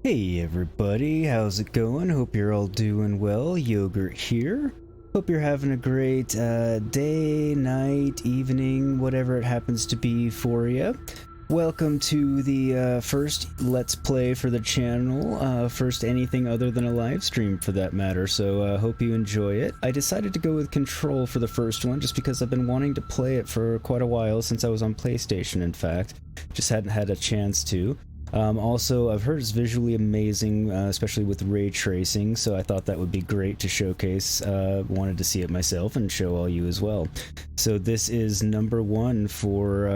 Hey everybody, how's it going? Hope you're all doing well. Yogurt here. Hope you're having a great day, night, evening, whatever it happens to be for you. Welcome to the first Let's Play for the channel, first anything other than a live stream for that matter, so hope you enjoy it. I decided to go with Control for the first one just because I've been wanting to play it for quite a while, since I was on PlayStation in fact. Just hadn't had a chance to. Also, I've heard it's visually amazing, especially with ray tracing, so I thought that would be great to showcase. Wanted to see it myself and show all you as well. So this is number one for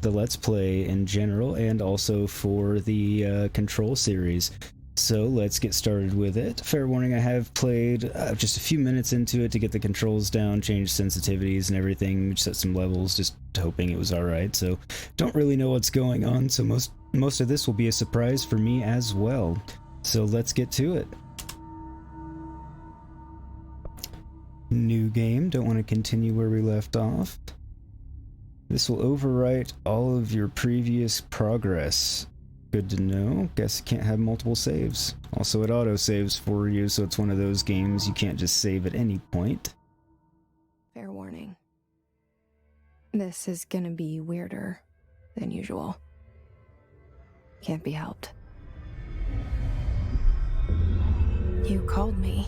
the Let's Play in general, and also for the Control series. So let's get started with it. Fair warning, I have played just a few minutes into it to get the controls down, change sensitivities and everything, set some levels, just hoping it was alright. So don't really know what's going on, so most of this will be a surprise for me as well. So let's get to it. New game, don't want to continue where we left off. This will overwrite all of your previous progress. Good to know. Guess you can't have multiple saves. Also, it auto-saves for you, so it's one of those games you can't just save at any point. Fair warning. This is gonna be weirder than usual. Can't be helped. You called me.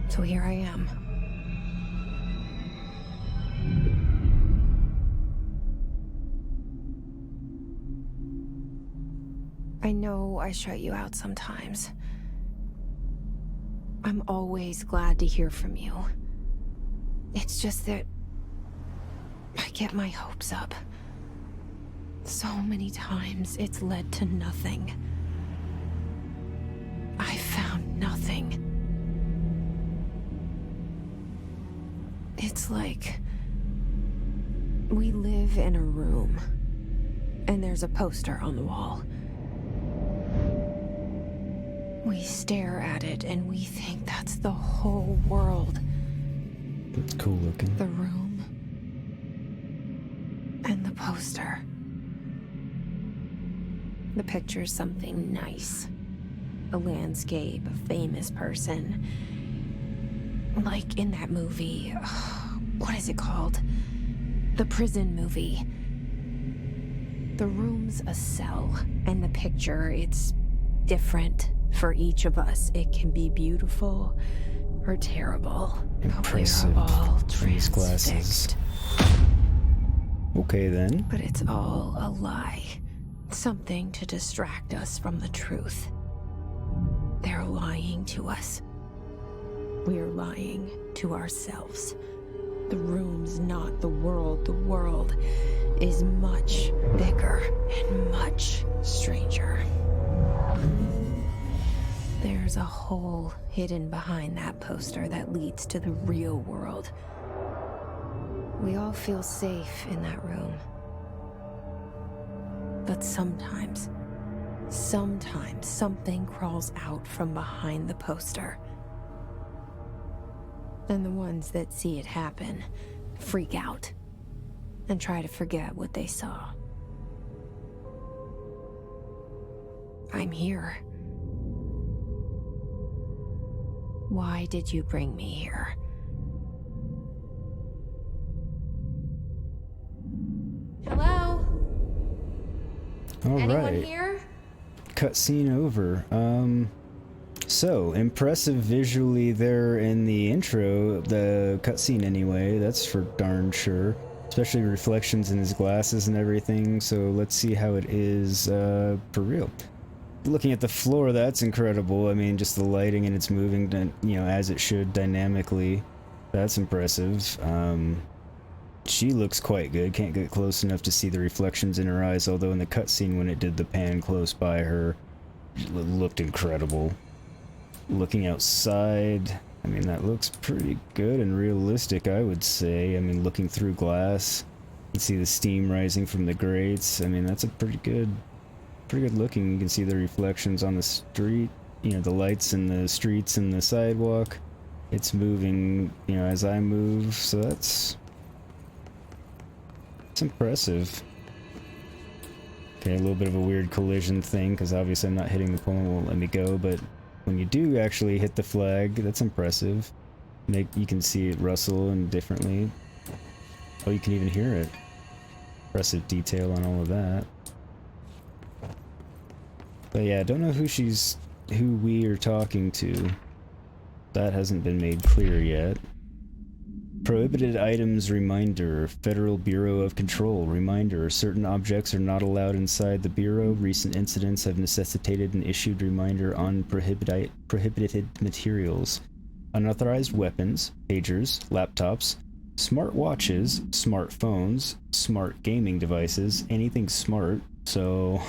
So here I am. I know I shut you out sometimes. I'm always glad to hear from you. It's just that I get my hopes up. So many times it's led to nothing. I found nothing. It's like we live in a room, and there's a poster on the wall. We stare at it and we think that's the whole world. It's cool looking. The room and the poster. The picture's something nice. A landscape, a famous person. Like in that movie, what is it called? The prison movie. The room's a cell, and the picture, it's different for each of us. It can be beautiful or terrible. Impressive. But we're all These glasses. transfixed. Okay then. But it's all a lie. Something to distract us from the truth. They're lying to us. We're lying to ourselves. The room's not the world. The world is much bigger and much stranger. There's a hole hidden behind that poster that leads to the real world. We all feel safe in that room. But sometimes something crawls out from behind the poster. And the ones that see it happen freak out and try to forget what they saw. I'm here. Why did you bring me here? Hello? Anyone Alright. here? Cutscene over. So, impressive visually there in the intro, the cutscene anyway, that's for darn sure. Especially reflections in his glasses and everything, so let's see how it is for real. Looking at the floor, that's incredible. I mean, just the lighting and it's moving, you know, as it should dynamically. That's impressive. She looks quite good. Can't get close enough to see the reflections in her eyes, although in the cutscene when it did the pan close by her, it looked incredible. Looking outside, I mean, that looks pretty good and realistic, I would say. I mean, looking through glass, you can see the steam rising from the grates. I mean, that's a pretty good looking. You can see the reflections on the street, you know, the lights in the streets and the sidewalk. It's moving, you know, as I move, so it's impressive. Okay, a little bit of a weird collision thing, because obviously I'm not hitting the pole and won't let me go, but when you do actually hit the flag, that's impressive. You can see it rustle and differently. Oh, you can even hear it. Impressive detail on all of that. But yeah, I don't know who we are talking to. That hasn't been made clear yet. Prohibited items reminder. Federal Bureau of Control reminder. Certain objects are not allowed inside the Bureau. Recent incidents have necessitated an issued reminder on prohibited materials. Unauthorized weapons, pagers, laptops, smart watches, smartphones, smart gaming devices, anything smart. So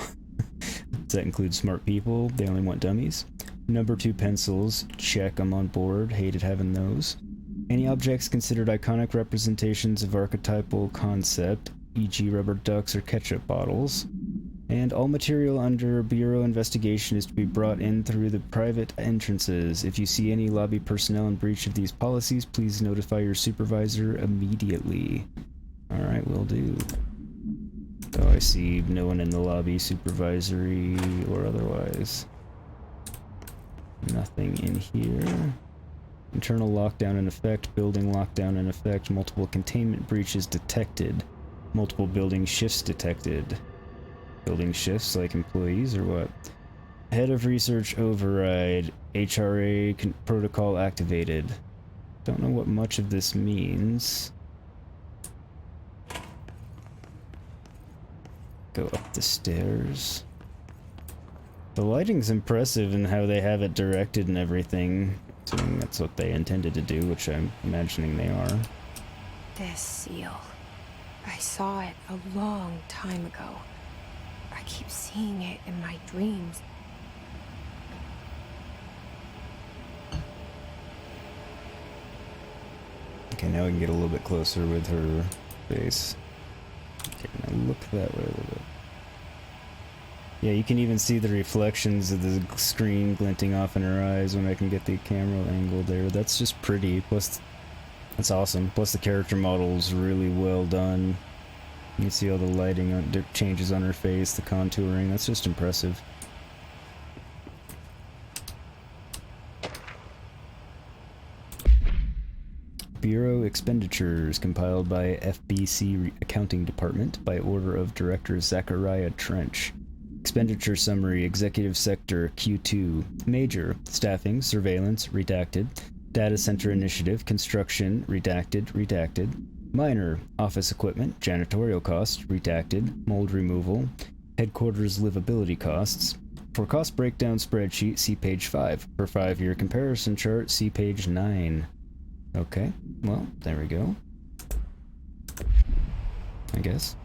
does that include smart people? They only want dummies. Number 2 pencils. Check, I'm on board. Hated having those. Any objects considered iconic representations of archetypal concept, e.g. rubber ducks or ketchup bottles. And all material under Bureau investigation is to be brought in through the private entrances. If you see any lobby personnel in breach of these policies, please notify your supervisor immediately. Alright, will do. Oh, I see no one in the lobby, supervisory or otherwise. Nothing in here. Internal lockdown in effect, building lockdown in effect, multiple containment breaches detected. Multiple building shifts detected. Building shifts like employees or what? Head of research override, HRA protocol activated. Don't know what much of this means. Go up the stairs. The lighting's impressive in how they have it directed and everything. Assuming that's what they intended to do, which I'm imagining they are. This seal. I saw it a long time ago. I keep seeing it in my dreams. Okay, now we can get a little bit closer with her face. Okay, now look that way a little bit. Yeah, you can even see the reflections of the screen glinting off in her eyes when I can get the camera angle there. That's just pretty. Plus, that's awesome. Plus, the character model's really well done. You can see all the lighting changes on her face, the contouring. That's just impressive. Bureau expenditures compiled by FBC Accounting Department by order of Director Zachariah Trench. Expenditure summary, executive sector, Q2. Major, staffing, surveillance, redacted. Data center initiative, construction, redacted. Minor, office equipment, janitorial costs, redacted. Mold removal. Headquarters livability costs. For cost breakdown spreadsheet, see page 5. For 5-year comparison chart, see page 9. Okay, well, there we go. I guess.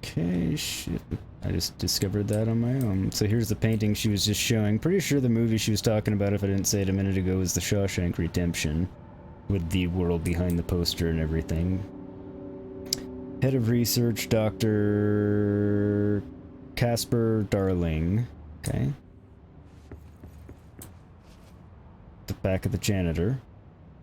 Okay, shit. I just discovered that on my own. So here's the painting she was just showing. Pretty sure the movie she was talking about, if I didn't say it a minute ago, was The Shawshank Redemption. With the world behind the poster and everything. Head of Research, Dr. Casper Darling. Okay. The back of the janitor.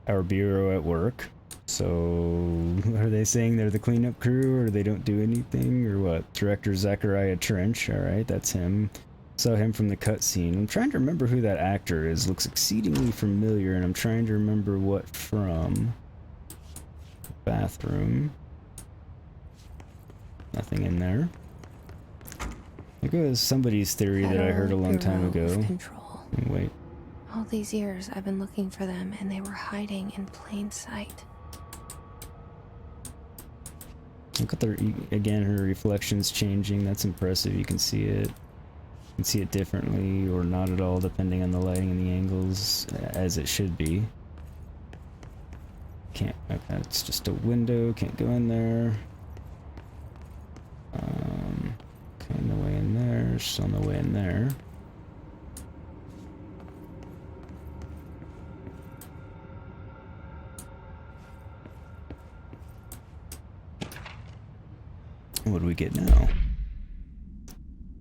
Our bureau at work. So, are they saying they're the cleanup crew, or they don't do anything, or what? Director Zachariah Trench, alright, that's him. Saw him from the cutscene. I'm trying to remember who that actor is. Looks exceedingly familiar, and I'm trying to remember what from. Bathroom. Nothing in there. There goes somebody's theory that I heard a long time ago. Control. Wait. All these years I've been looking for them, and they were hiding in plain sight. Look at again, her reflections changing. That's impressive. You can see it. You can see it differently or not at all, depending on the lighting and the angles, as it should be. Can't. Okay, it's just a window. Can't go in there. Okay, no way in there. Still no way in there. What do we get now?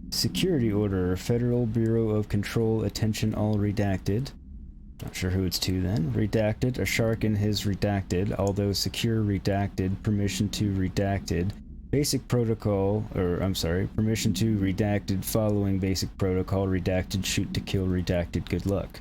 Security order. Federal Bureau of Control. Attention all redacted. Not sure who it's to then. Redacted. A shark in his redacted. Although secure redacted. Permission to redacted. Basic protocol, or I'm sorry, permission to redacted following basic protocol. Redacted. Shoot to kill redacted. Good luck.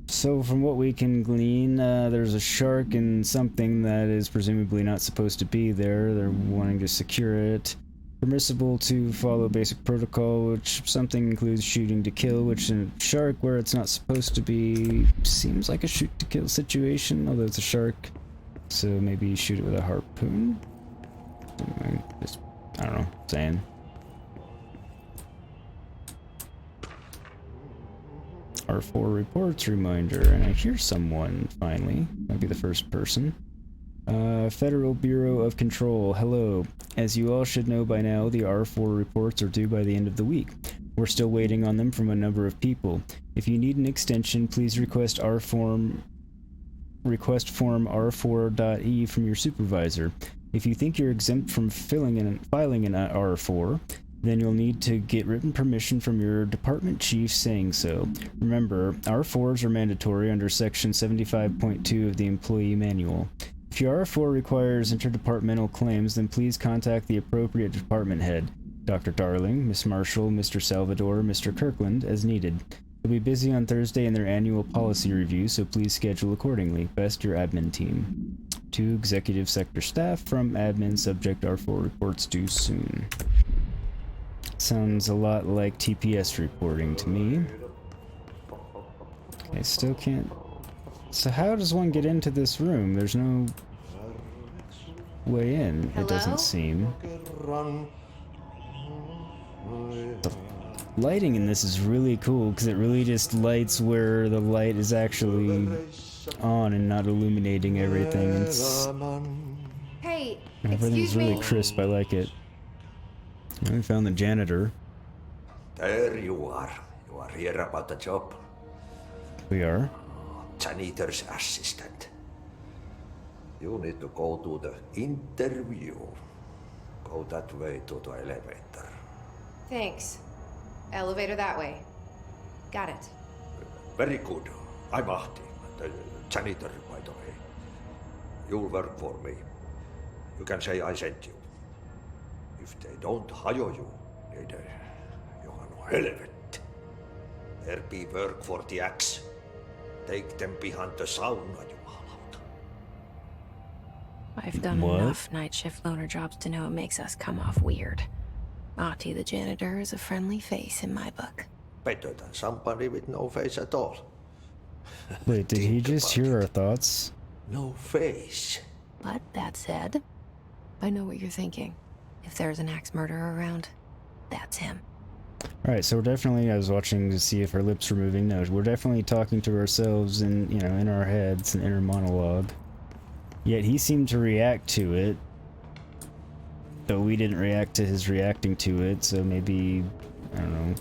So from what we can glean, there's a shark and something that is presumably not supposed to be there. They're wanting to secure it. Permissible to follow basic protocol, which something includes shooting to kill, which in a shark where it's not supposed to be seems like a shoot to kill situation, although it's a shark. So maybe shoot it with a harpoon? I don't know, saying. R4 reports reminder, and I hear someone, finally. Might be the first person. Federal Bureau of Control, hello. As you all should know by now, the R4 reports are due by the end of the week. We're still waiting on them from a number of people. If you need an extension, please request form R4.E from your supervisor. If you think you're exempt from filing an R4, then you'll need to get written permission from your department chief saying so. Remember, R4s are mandatory under Section 75.2 of the Employee Manual. If your R4 requires interdepartmental claims, then please contact the appropriate department head, Dr. Darling, Miss Marshall, Mr. Salvador, Mr. Kirkland, as needed. They'll be busy on Thursday in their annual policy review, so please schedule accordingly. Best, your admin team. 2 executive sector staff from admin, subject R4 reports due soon. Sounds a lot like TPS reporting to me. I still can't... So how does one get into this room? There's no way in, Hello? it doesn't seem. The lighting in this is really cool, because it really just lights where the light is actually on and not illuminating everything. It's, Hey, everything's excuse really me. crisp, I like it. And we found the janitor. There you are. You are here about the job. We are. Janitor's assistant. You need to go to the interview. Go that way to the elevator. Thanks. Elevator that way. Got it. Very good. I'm Ahti, the janitor, by the way. You'll work for me. You can say I sent you. If they don't hire you, niin johan on helvet. There be work for the axe. Take them behind the sauna, jumalauta. I've done What? enough night shift loner jobs to know it makes us come off weird. Ahti the janitor is a friendly face in my book. Better than somebody with no face at all. Wait, did he Think just about hear it. our thoughts? No face. But that said, I know what you're thinking. If there's an axe murderer around, that's him. Alright, so we're definitely, I was watching to see if our lips were moving. No, we're definitely talking to ourselves in, you know, in our heads, an inner monologue. Yet he seemed to react to it. Though we didn't react to his reacting to it, so maybe, I don't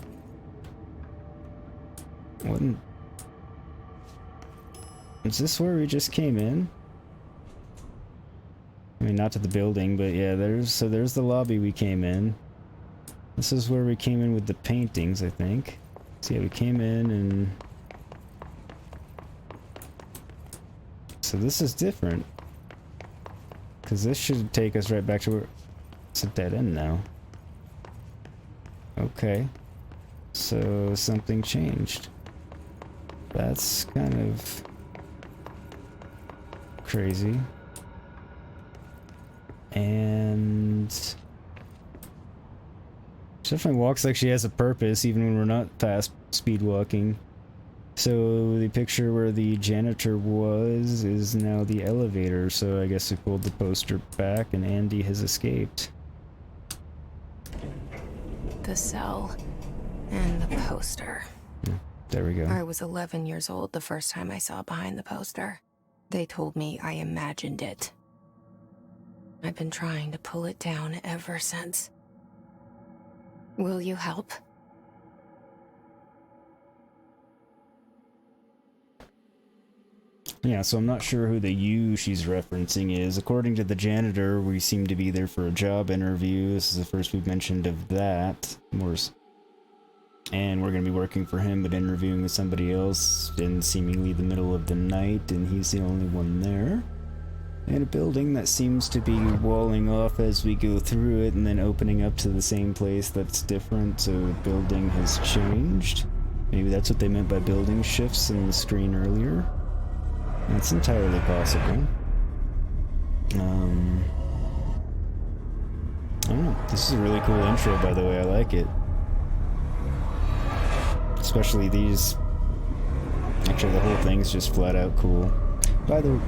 know. Is this where we just came in? I mean, not to the building, but yeah, there's the lobby we came in. This is where we came in with the paintings, I think. So yeah, we came in and... So this is different. Because this should take us right back to where... It's a dead end now. Okay. So something changed. That's kind of... crazy. And... She definitely walks like she has a purpose, even when we're not fast speed walking. So the picture where the janitor was is now the elevator, so I guess we pulled the poster back and Andy has escaped. The cell and the poster. There we go. I was 11 years old the first time I saw behind the poster. They told me I imagined it. I've been trying to pull it down ever since. Will you help? Yeah, so I'm not sure who the you she's referencing is. According to the janitor, we seem to be there for a job interview. This is the first we've mentioned of that. and we're going to be working for him, but interviewing with somebody else in seemingly the middle of the night, and he's the only one there. And a building that seems to be walling off as we go through it and then opening up to the same place that's different, so the building has changed. Maybe that's what they meant by building shifts in the screen earlier. That's entirely possible. I don't know. This is a really cool intro, by the way. I like it. Especially these. Actually, the whole thing's just flat out cool. By the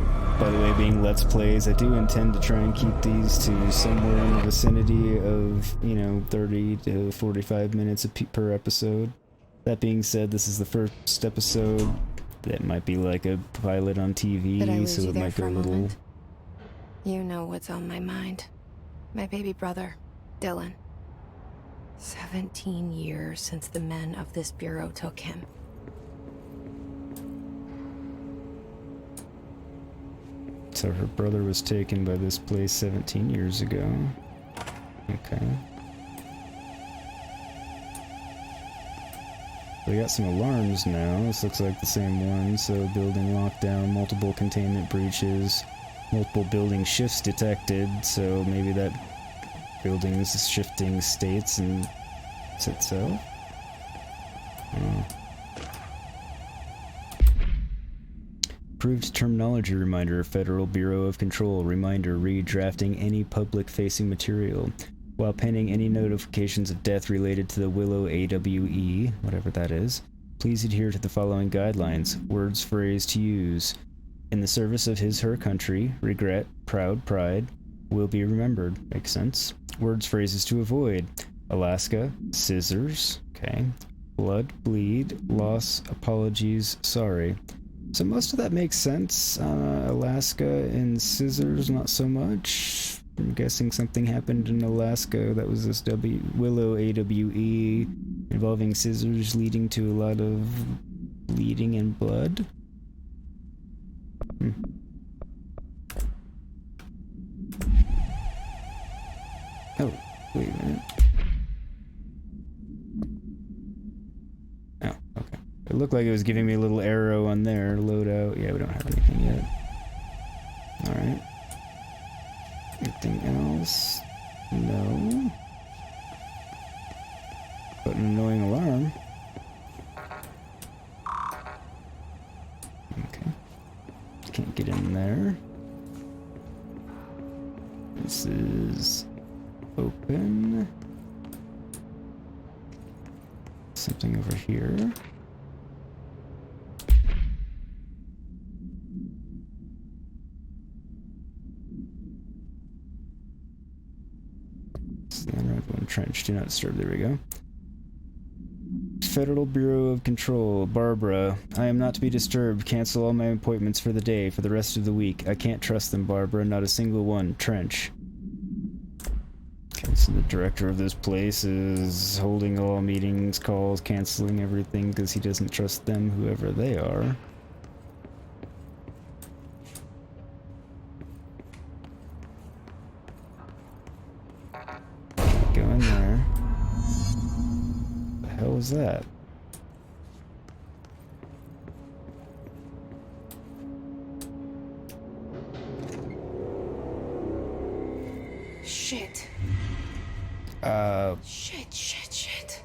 way, being Let's Plays, I do intend to try and keep these to somewhere in the vicinity of, 30 to 45 minutes per episode. That being said, this is the first episode. That might be like a pilot on TV, so it might go a little... Moment? You know what's on my mind. My baby brother, Dylan. 17 years since the men of this bureau took him. So her brother was taken by this place 17 years ago. Okay. We got some alarms now. This looks like the same one. So building lockdown, multiple containment breaches, multiple building shifts detected. So maybe that building is shifting states and itself. Oh. Approved terminology reminder, Federal Bureau of Control reminder, redrafting any public-facing material. While pending any notifications of death related to the Willow AWE, whatever that is, please adhere to the following guidelines. Words, phrase to use. In the service of his/her country, regret, proud, pride, will be remembered. Makes sense. Words, phrases to avoid. Alaska, scissors, okay. Blood, bleed, loss, apologies, sorry. So most of that makes sense. Alaska and scissors, not so much. I'm guessing something happened in Alaska that was this Willow AWE involving scissors leading to a lot of bleeding and blood. Oh, wait a minute. Oh, okay. It looked like it was giving me a little arrow on there. Loadout. Yeah, we don't have anything yet. Alright. Anything else? No. But an annoying alarm. Okay. Can't get in there. This is open. Something over here. Trench, do not disturb. There we go. Federal Bureau of Control, Barbara. I am not to be disturbed. Cancel all my appointments for the day, for the rest of the week. I can't trust them, Barbara. Not a single one. Trench. Okay, so the director of this place is holding all meetings, calls, canceling everything because he doesn't trust them, whoever they are. Go in there. What the hell was that? Shit. Shit.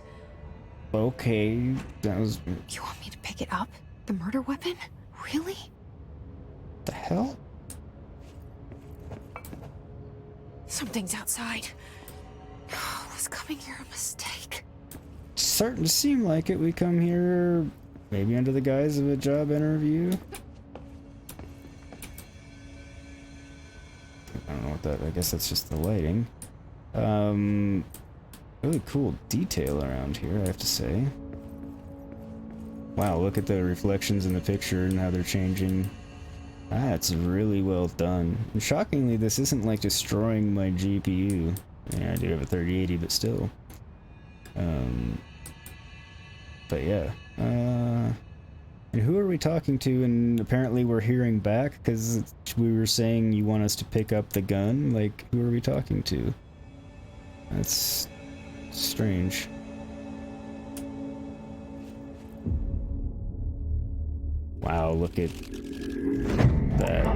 Okay, that was... You want me to pick it up? The murder weapon? Really? The hell? Something's outside. Was coming here a mistake? Starting to seem like it. We come here maybe under the guise of a job interview. I don't know what that... I guess that's just the lighting. Really cool detail around here, I have to say. Wow, look at the reflections in the picture and how they're changing. That's really well done. And shockingly, this isn't like destroying my GPU. Yeah, I do have a 3080, but still. But yeah. And who are we talking to? And apparently we're hearing back because we were saying you want us to pick up the gun. Like, who are we talking to? That's strange. Wow, look at that.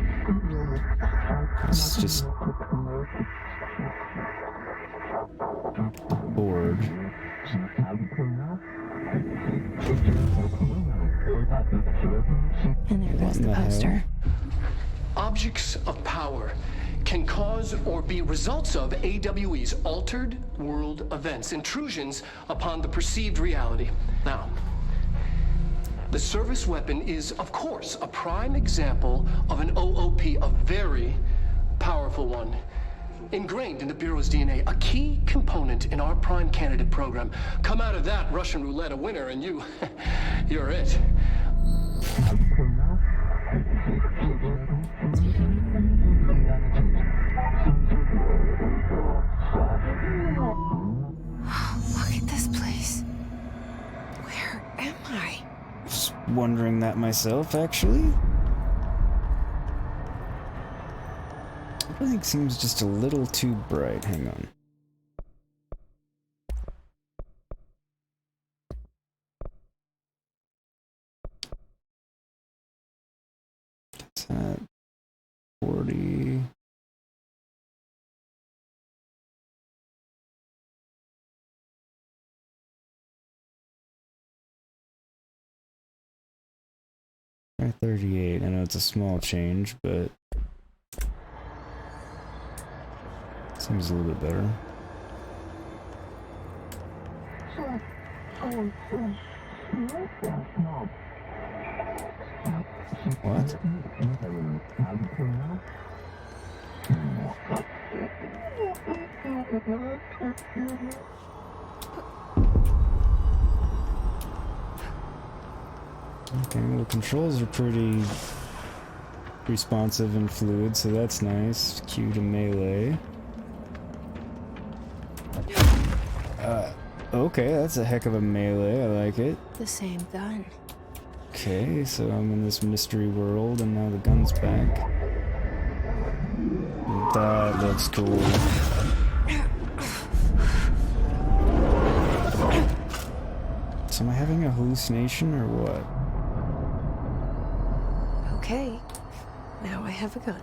It's just bored. And there goes the poster. Objects of power can cause or be results of AWE's altered world events, intrusions upon the perceived reality. Now, the service weapon is, of course, a prime example of an OOP, a very powerful one. Ingrained in the Bureau's DNA, a key component in our prime candidate program. Come out of that Russian roulette a winner and you're it. Look at this place. Where am I? Just wondering that myself, actually. Everything seems just a little too bright. Hang on. That's at 40. Or 38. I know it's a small change, but seems a little bit better. What? Okay, well, the controls are pretty responsive and fluid, so that's nice. Q to melee. Okay, that's a heck of a melee, I like it. The same gun. Okay, so I'm in this mystery world, and now the gun's back. That looks cool. So am I having a hallucination, or what? Okay, now I have a gun.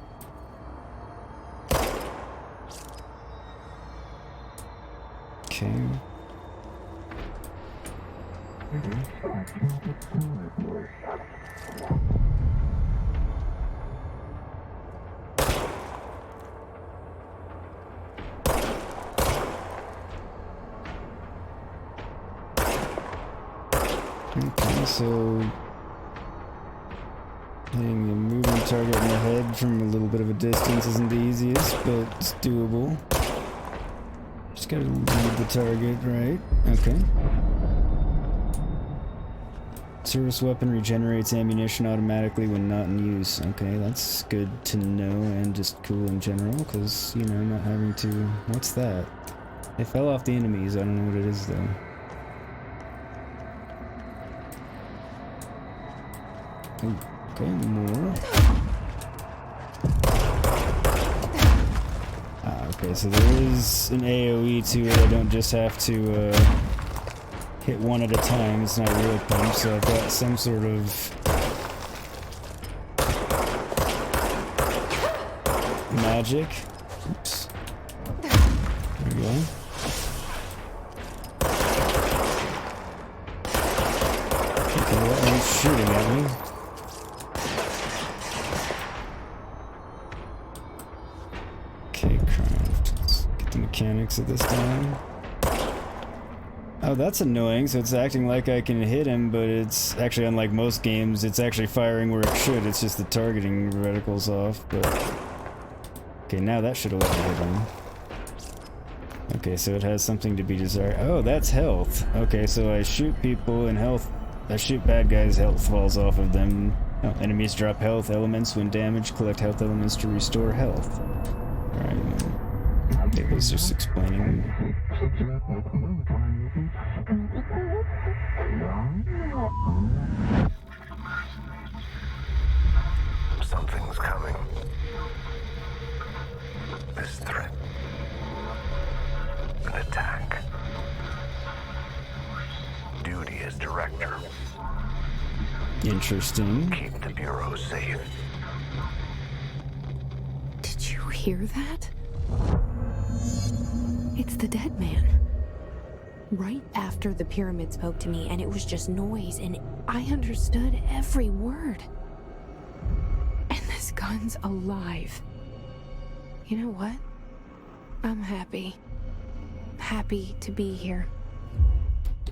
Okay. Okay, so hitting a moving target in the head from a little bit of a distance isn't the easiest, but it's doable. Just gotta lead the target, right? Okay. Service weapon regenerates ammunition automatically when not in use. Okay, that's good to know and just cool in general, because, you know, not having to... What's that? It fell off the enemies, I don't know what it is though. Ooh, okay, more. Okay, so there is an AoE to it. I don't just have to hit one at a time. It's not a real punch, so I've got some sort of magic. Oops. There we go. Okay, that one's shooting at me. Mechanics at this time. Oh, that's annoying. So it's acting like I can hit him, but it's actually, unlike most games, it's actually firing where it should. It's just the targeting reticle's off, but... Okay, now that should have let me hit him. Okay, so it has something to be desired. Oh, that's health. Okay, so I shoot people and health... I shoot bad guys, health falls off of them. Oh, enemies drop health elements when damaged. Collect health elements to restore health. Alright. It was just explaining. Something's coming. This threat. An attack. Duty as director. Interesting. Keep the Bureau safe. Did you hear that? It's the dead man. Right after the pyramid spoke to me, and it was just noise, and I understood every word. And this gun's alive. You know what? I'm happy. Happy to be here.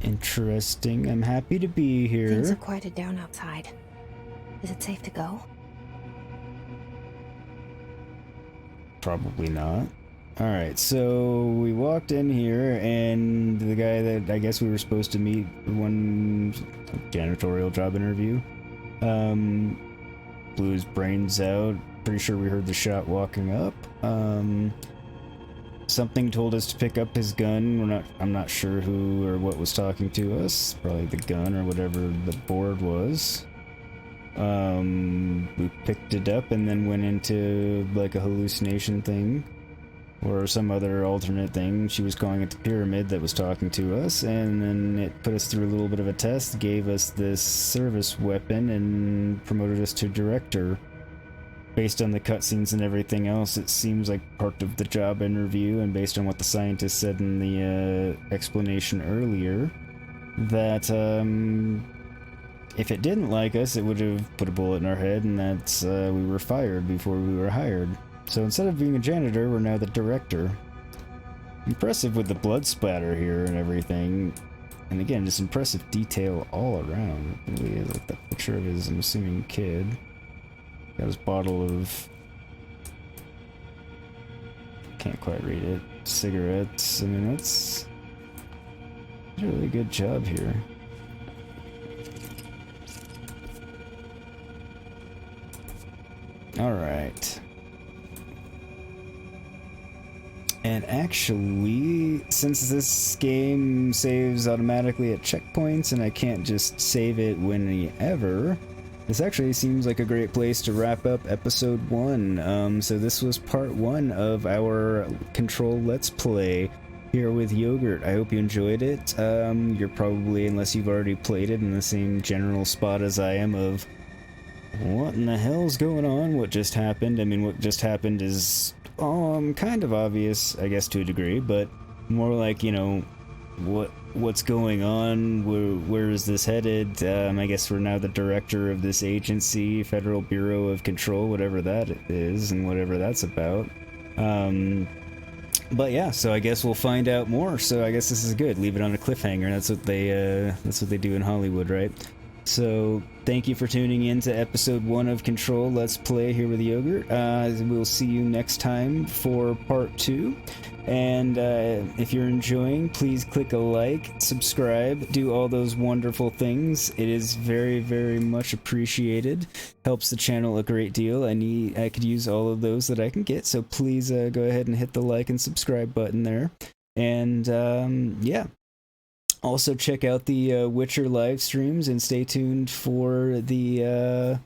Interesting. I'm happy to be Things here. have quieted down outside. Is it safe to go? Probably not. Alright, so we walked in here, and the guy that I guess we were supposed to meet for one janitorial job interview, blew his brains out. Pretty sure we heard the shot walking up. Something told us to pick up his gun. I'm not sure who or what was talking to us. Probably the gun or whatever the board was. We picked it up and then went into like a hallucination thing. Or some other alternate thing. She was calling it the pyramid that was talking to us, and then it put us through a little bit of a test, gave us this service weapon, and promoted us to director. Based on the cutscenes and everything else, it seems like part of the job interview, and based on what the scientist said in the explanation earlier, that if it didn't like us, it would have put a bullet in our head, and that we were fired before we were hired. So instead of being a janitor, we're now the director. Impressive with the blood splatter here and everything. And again, just impressive detail all around. Really is like that picture of his, I'm assuming, kid. Got his bottle of... Can't quite read it. Cigarettes. I mean, that's a really good job here. Alright. And actually, since this game saves automatically at checkpoints and I can't just save it whenever, this actually seems like a great place to wrap up episode 1. So this was part 1 of our Control Let's Play here with Yogurt. I hope you enjoyed it. You're probably, unless you've already played it, in the same general spot as I am of what in the hell's going on? What just happened? I mean, what just happened is kind of obvious, I guess, to a degree, but more like, you know, what's going on? Where is this headed? I guess we're now the director of this agency, Federal Bureau of Control, whatever that is, and whatever that's about. But yeah, so I guess we'll find out more. So I guess this is good. Leave it on a cliffhanger. That's what they do in Hollywood, right? So, thank you for tuning in to episode 1 of Control Let's Play here with Yogurt. We'll see you next time for part 2. And if you're enjoying, please click a like, subscribe, do all those wonderful things. It is very, very much appreciated. Helps the channel a great deal. I could use all of those that I can get, so please go ahead and hit the like and subscribe button there. And yeah. Also, check out the Witcher live streams and stay tuned for the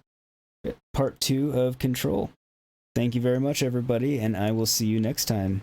part 2 of Control. Thank you very much, everybody, and I will see you next time.